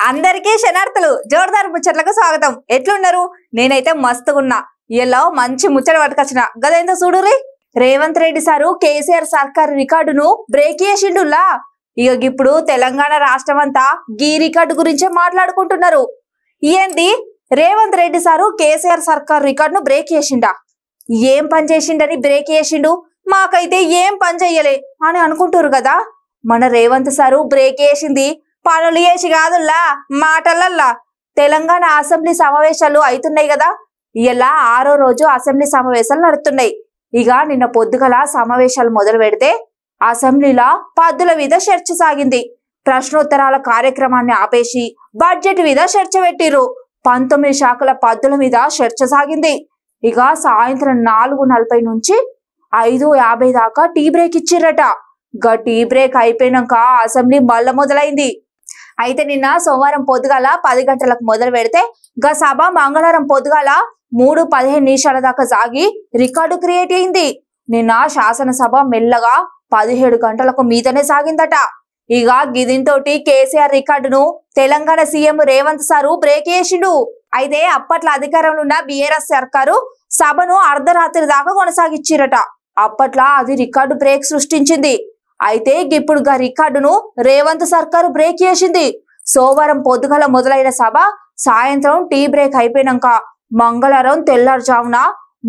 అందరికీ శనార్థులు జోర్దార్ ముచ్చట్లకు స్వాగతం. ఎట్లున్నారు? నేనైతే మస్తుగున్నా. ఇలా మంచి ముచ్చట పట్టుకొచ్చిన గదేందో చూడుర్రి. రేవంత్ రెడ్డి సారు కేసీఆర్ సర్కార్ రికార్డును బ్రేక్ చేసిండులా. ఇప్పుడు తెలంగాణ రాష్ట్రం అంతా గీ రికార్డు గురించే మాట్లాడుకుంటున్నారు. ఏంది రేవంత్ రెడ్డి సారు కేసీఆర్ సర్కార్ రికార్డును బ్రేక్ చేసిండా? ఏం పని చేసిండని బ్రేక్ చేసిండు? మాకైతే ఏం పని చెయ్యలే అని అనుకుంటారు కదా. మన రేవంత్ సారు బ్రేక్ చేసింది పనులు చేసి కాదుల్లా, మాటలల్లా. తెలంగాణ అసెంబ్లీ సమావేశాలు అవుతున్నాయి కదా. ఇలా 6వ రోజు అసెంబ్లీ సమావేశాలు నడుస్తున్నాయి. ఇక నిన్న పొద్దుగల సమావేశాలు మొదలు పెడితే అసెంబ్లీలో పద్దుల మీద చర్చ సాగింది. ప్రశ్నోత్తరాల కార్యక్రమాన్ని ఆపేసి బడ్జెట్ మీద చర్చ పెట్టిరు. 19 శాఖల పద్దుల మీద చర్చ సాగింది. ఇక సాయంత్రం 4:40 నుంచి 5:50 దాకా టీ బ్రేక్ ఇచ్చిర్రట. టీ బ్రేక్ అయిపోయినాక అసెంబ్లీ మళ్ళా మొదలైంది. అయితే నిన్న సోమవారం పొద్దుగాల 10 గంటలకు మొదలు పెడితే సభ మంగళవారం పొద్దుగాల 3:15 దాకా సాగి రికార్డు క్రియేట్ అయింది. నిన్న శాసనసభ మెల్లగా 17 గంటలకు మీదనే సాగిందట. ఇక గిదింతోటి కేసీఆర్ రికార్డును Telangana CM Revanth sir break చేసిండు. అయితే అప్పట్లో అధికారంలో ఉన్న బీఆర్ఎస్ సర్కారు సభను అర్ధరాత్రి దాకా కొనసాగించిరట. అప్పట్లో అది రికార్డు బ్రేక్ సృష్టించింది. అయితే ఇప్పుడు రికార్డును రేవంత్ సర్కారు బ్రేక్ చేసింది. సోమవారం పొద్దుగల మొదలైన సభ సాయంత్రం టీ బ్రేక్ అయిపోయినాక మంగళవారం తెల్లారుజామున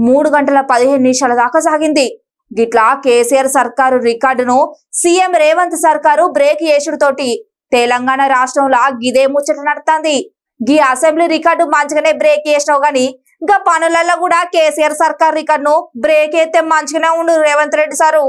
3:15 దాకా సాగింది. గిట్లా కేసీఆర్ సర్కారు రికార్డును సీఎం రేవంత్ సర్కారు బ్రేక్ చేసుడుతోటి తెలంగాణ రాష్ట్రంలో గిదే ముచ్చట నడుతుంది. గీ అసెంబ్లీ రికార్డు మంచిగానే బ్రేక్ చేసినావు గాని పనులలో కూడా కేసీఆర్ సర్కార్ రికార్డును బ్రేక్ అయితే మంచిగానే ఉండు రేవంత్ రెడ్డి సారు.